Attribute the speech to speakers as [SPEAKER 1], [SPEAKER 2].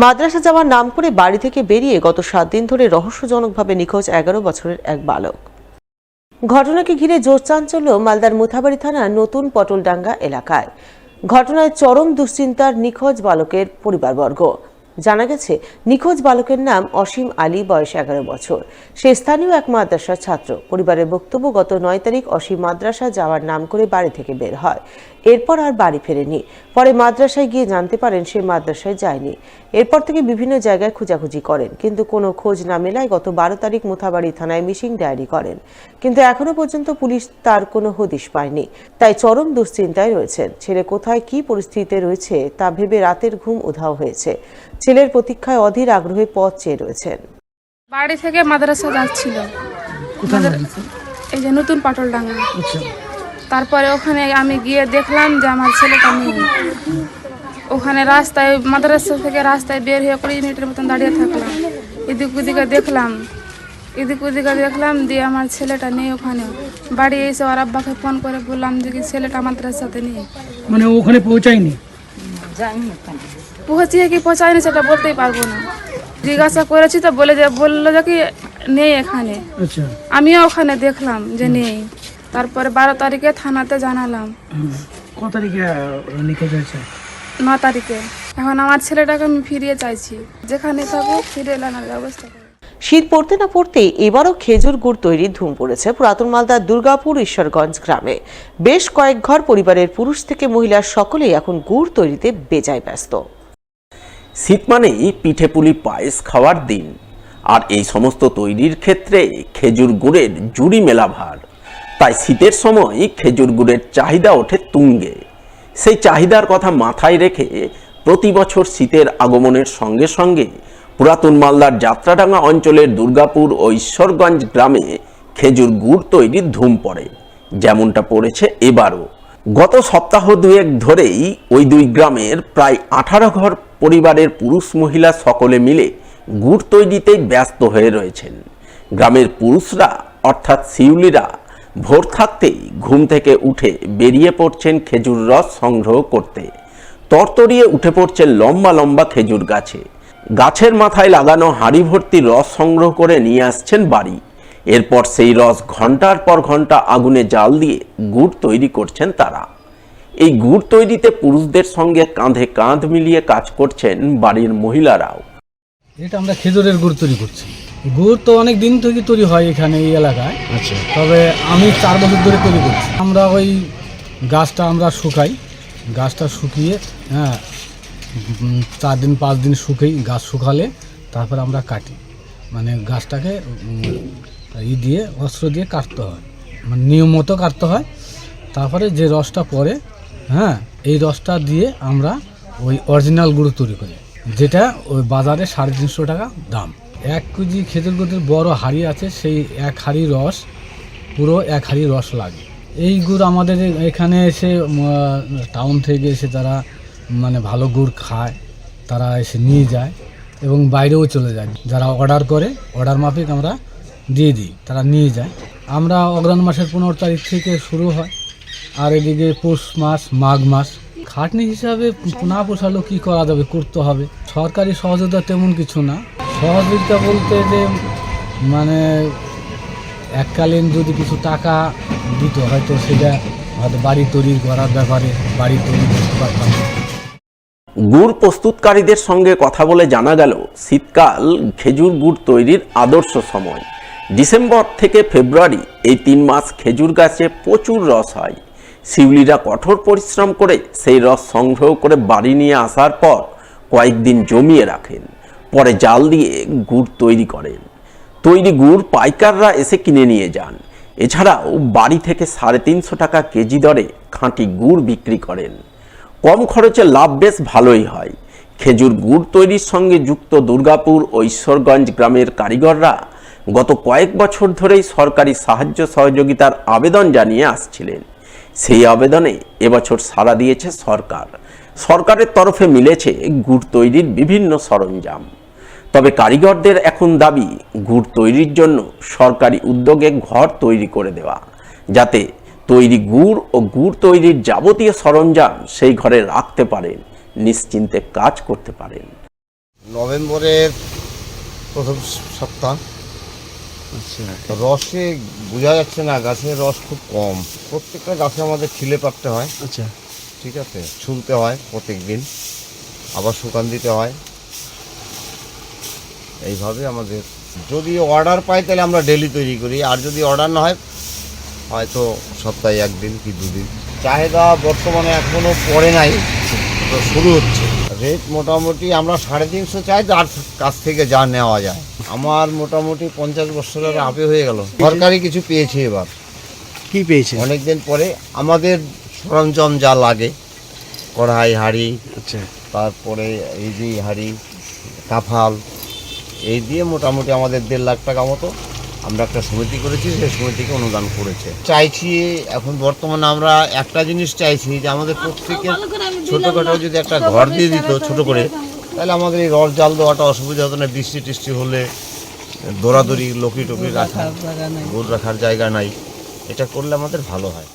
[SPEAKER 1] মাদ্রাসা যাওয়ার নাম করে বাড়ি থেকে বেরিয়ে গত 7 দিন ধরে রহস্যজনকভাবে নিখোঁজ 11 বছরের এক বালক। ঘটনাকে ঘিরে জোর চাঞ্চল্য মালদার মোথাবাড়ি থানার নতুন পটলডাঙ্গা এলাকায়। ঘটনায় চরম দুশ্চিন্তার নিখোঁজ বালকের পরিবারবর্গ। জানা গেছে, নিখোঁজ বালকের নাম অসীম আলী, বয়স 11 বছর। সে স্থানীয় এক মাদ্রাসার ছাত্র। পরিবারের বক্তব্য, গত 9 তারিখ অসীম মাদ্রাসা যাওয়ার নাম করে বাড়ি থেকে বের হয়। এরপর আর বাড়ি ফেরেনি। পরে মাদ্রাসায় গিয়ে জানতে পারেন সে মাদ্রাসায় যায়নি। এরপর থেকে বিভিন্ন জায়গায় খোঁজাখুঁজি করেন, কিন্তু কোনো খোঁজ না মেলায় গত 12 তারিখ মোথাবাড়ি থানায় মিসিং ডায়েরি করেন। কিন্তু এখনো পর্যন্ত পুলিশ তার কোনো হদিশ পায়নি। তাই চরম দুশ্চিন্তায় রয়েছেন। ছেলে কোথায়, কি পরিস্থিতিতে রয়েছে তা ভেবে রাতের ঘুম উধাও হয়েছে। ছেলের প্রতীক্ষায় অধীর আগ্রহে পথ চেয়ে রয়েছেন।
[SPEAKER 2] বাড়ি থেকে মাদ্রাসা যাচ্ছিল, এই যে নতুন পাটলডাঙ্গা। তারপরে ওখানে আমি গিয়ে দেখলাম যে আমার ছেলেটা নেই। ওখানে রাস্তায়, মাদ্রাসা থেকে রাস্তায় বের হয়ে 20 মিনিটের মতন দাঁড়িয়ে থাকলাম। এদিক ওদিকে দেখলাম দিয়ে আমার ছেলেটা নেই ওখানে। বাড়ি এসে ওর আব্বাকে ফোন করে বললাম যে কি ছেলেটা মাদ্রাসাতে নেই।
[SPEAKER 3] মানে ওখানে পৌঁছায়নি?
[SPEAKER 2] পৌঁছিয়ে কি পৌঁছায়নি সেটা বলতেই পারবো না। জিজ্ঞাসা করেছি তো বললো যে কি নেই এখানে।
[SPEAKER 3] আচ্ছা,
[SPEAKER 2] আমিও ওখানে দেখলাম যে নেই। তারপরে 12 তারিখে থানাতে জানালাম।
[SPEAKER 3] কত তারিখে নিখোঁজ হয়েছে?
[SPEAKER 2] 9 তারিখে। এখন আমার ছেলেটাকে আমি ফিরিয়ে চাইছি, যেখানে থাকো ফিরে আনার ব্যবস্থা করো।
[SPEAKER 1] শীত পড়তে না পড়তে এবারও খেজুর গুড় তৈরির ধুম পড়েছে পুরাতন মালদার দুর্গাপুর ঈশ্বরগঞ্জ গ্রামে। বেশ কয়েক ঘর পরিবারের পুরুষ থেকে মহিলার সকলেই এখন গুড় তৈরিতে বেজায় ব্যস্ত।
[SPEAKER 4] শীত মানেই পিঠেপুলি পায়েস খাওয়ার দিন, আর এই সমস্ত তৈরির ক্ষেত্রে খেজুর গুড়ের জুড়ি মেলা ভার। তাই শীতের সময় খেজুর গুড়ের চাহিদা ওঠে তুঙ্গে। সেই চাহিদার কথা মাথায় রেখে প্রতি বছর শীতের আগমনের সঙ্গে সঙ্গে পুরাতন মালদার যাত্রাডাঙ্গা অঞ্চলের দুর্গাপুর ও ঈশ্বরগঞ্জ গ্রামে খেজুর গুড় তৈরির ধুম পড়ে, যেমনটা পড়েছে এবারও। গত সপ্তাহ দুয়েক ধরেই ওই দুই গ্রামের প্রায় 18 ঘর পরিবারের পুরুষ মহিলা সকলে মিলে গুড় তৈরিতেই ব্যস্ত হয়ে রয়েছেন। গ্রামের পুরুষরা অর্থাৎ শিউলিরা ভোর থাকতেই ঘুম থেকে উঠে বেরিয়ে পড়ছেন খেজুর রস সংগ্রহ করতে। তরতরিয়ে উঠে পড়ছেন লম্বা লম্বা খেজুর গাছে। গাছের মাথায় লাগানো হাঁড়ি ভর্তি রস সংগ্রহ করে নিয়ে আসছেন বাড়ি। এরপর সেই রস ঘন্টার পর ঘন্টা আগুনে জাল দিয়ে গুড় তৈরি করছেন তারা। এই গুড় তৈরিতে পুরুষদের সঙ্গে কাঁধে কাঁধ মিলিয়ে কাজ করছেন বাড়ির মহিলারাও।
[SPEAKER 3] এটা আমরা খেজুরের গুড় তৈরি করছি। গুড় তো অনেক দিন থেকে তৈরি হয় এখানে এই এলাকায়। আচ্ছা, তবে আমি 4 বছর ধরে তৈরি করছি। আমরা ওই গাছটা আমরা শুকাই, গাছটা শুকিয়ে 4 দিন 5 দিন শুকাই। গাছ শুকালে তারপর আমরা কাটি, মানে গাছটাকে দিয়ে অস্ত্র দিয়ে কাটতে হয়, মানে নিয়ম মতো কাটতে হয়। তারপরে যে রসটা পড়ে, এই রসটা দিয়ে আমরা ওই অরিজিনাল গুঁড়ো তৈরি করি, যেটা ওই বাজারে 350 টাকা দাম। 1 কেজি খেজুর গুড়ের বড় হাঁড়ি আছে, সেই 1 হাঁড়ি রস, পুরো 1 হাঁড়ি রস লাগে। এই গুড় আমাদের এখানে এসে টাউন থেকে এসে যারা মানে ভালো গুড় খায় তারা এসে নিয়ে যায় এবং বাইরেও চলে যায়। যারা অর্ডার করে, অর্ডার মাফিক আমরা দিয়ে দিই, তারা নিয়ে যায়। আমরা অগ্রহায়ণ মাসের 15 তারিখ থেকে শুরু হয়, আর এদিকে পৌষ মাস, মাঘ মাস। খাটনি হিসাবে না পোষালেও কী করা যাবে, করতে হবে। সরকারি সহযোগিতা তেমন কিছু না। সহযোগিতা বলতে যে মানে এককালীন যদি কিছু টাকা দিত, হয়তো সেটা হয়তো বাড়ি তৈরি করার ব্যাপারে বাড়ি তৈরি করতে পারতাম।
[SPEAKER 4] গুড় প্রস্তুতকারীদের সঙ্গে কথা বলে জানা গেল, শীতকাল খেজুর গুড় তৈরির আদর্শ সময়। ডিসেম্বর থেকে ফেব্রুয়ারি, এই 3 মাস খেজুর গাছে প্রচুর রস হয়। শিউলিরা কঠোর পরিশ্রম করে সেই রস সংগ্রহ করে বাড়ি নিয়ে আসার পর কয়েকদিন জমিয়ে রাখেন, পরে জাল দিয়ে গুড় তৈরি করেন। তৈরি গুড় পাইকাররা এসে কিনে নিয়ে যান। এছাড়াও বাড়ি থেকে 350 টাকা কেজি দরে খাঁটি গুড় বিক্রি করেন। কম খরচে লাভ বেশ ভালোই হয়। খেজুর গুড় তৈরির সঙ্গে যুক্ত দুর্গাপুর ও ঈশ্বরগঞ্জ গ্রামের কারিগররা গত কয়েক বছর ধরেই সরকারি সাহায্য সহযোগিতার আবেদন জানিয়ে আসছিলেন। সেই আবেদনে এবছর সাড়া দিয়েছে সরকার। সরকারের তরফে মিলেছে গুড় তৈরির বিভিন্ন সরঞ্জাম। তবে কারিগরদের এখন দাবি, গুড় তৈরির জন্য সরকারি উদ্যোগে ঘর তৈরি করে দেওয়া, যাতে তৈরি গুড় ও গুড় তৈরির যাবতীয় সরঞ্জাম সেই ঘরে রাখতে পারেন, নিশ্চিন্তে কাজ করতে পারেন।
[SPEAKER 5] নভেম্বরের প্রথম সপ্তাহ।
[SPEAKER 6] আচ্ছা,
[SPEAKER 5] রসে বোঝা যাচ্ছে না, গাছের রস খুব কম। প্রত্যেকটা গাছে আমাদের ছিলে পাড়তে হয়,
[SPEAKER 6] আচ্ছা,
[SPEAKER 5] ঠিক আছে, ছুলতে হয় প্রত্যেক দিন, আবার শুকান দিতে হয়। এইভাবে আমাদের যদি অর্ডার পাই তাহলে আমরা ডেলি তৈরি করি, আর যদি অর্ডার না হয় হয়তো সপ্তাহে একদিন কি দুদিন। চাহিদা বর্তমানে এখনও পড়ে নাই, তো শুরু হচ্ছে। রেট মোটামুটি আমরা 350 চাই, তার কাছ থেকে যা নেওয়া যায়। আমার মোটামুটি 50 বছরের আগে হয়ে গেল। সরকারি কিছু পেয়েছি এবার,
[SPEAKER 6] কি পেয়েছেন?
[SPEAKER 5] অনেকদিন পরে। আমাদের সরঞ্জাম যা লাগে, কড়াই, হাঁড়ি,
[SPEAKER 6] আচ্ছা,
[SPEAKER 5] তারপরে এই যে হাঁড়ি, কাফাল, এই দিয়ে মোটামুটি আমাদের 1.5 লাখ টাকা মতো আমরা একটা সমিতি করেছি, সেই সমিতিকে অনুদান করেছে। চাইছি এখন বর্তমানে আমরা একটা জিনিস চাইছি যে আমাদের প্রত্যেকের ছোটোখাটো যদি একটা ঘর দিয়ে দিত ছোট করে, তাহলে আমাদের এই রস জাল দেওয়াটা অসুবিধা হতো না। বৃষ্টি টিষ্টি হলে দৌড়াদৌড়ি, লকি টকি রাখা, গরু রাখার জায়গা নাই, এটা করলে আমাদের ভালো হয়।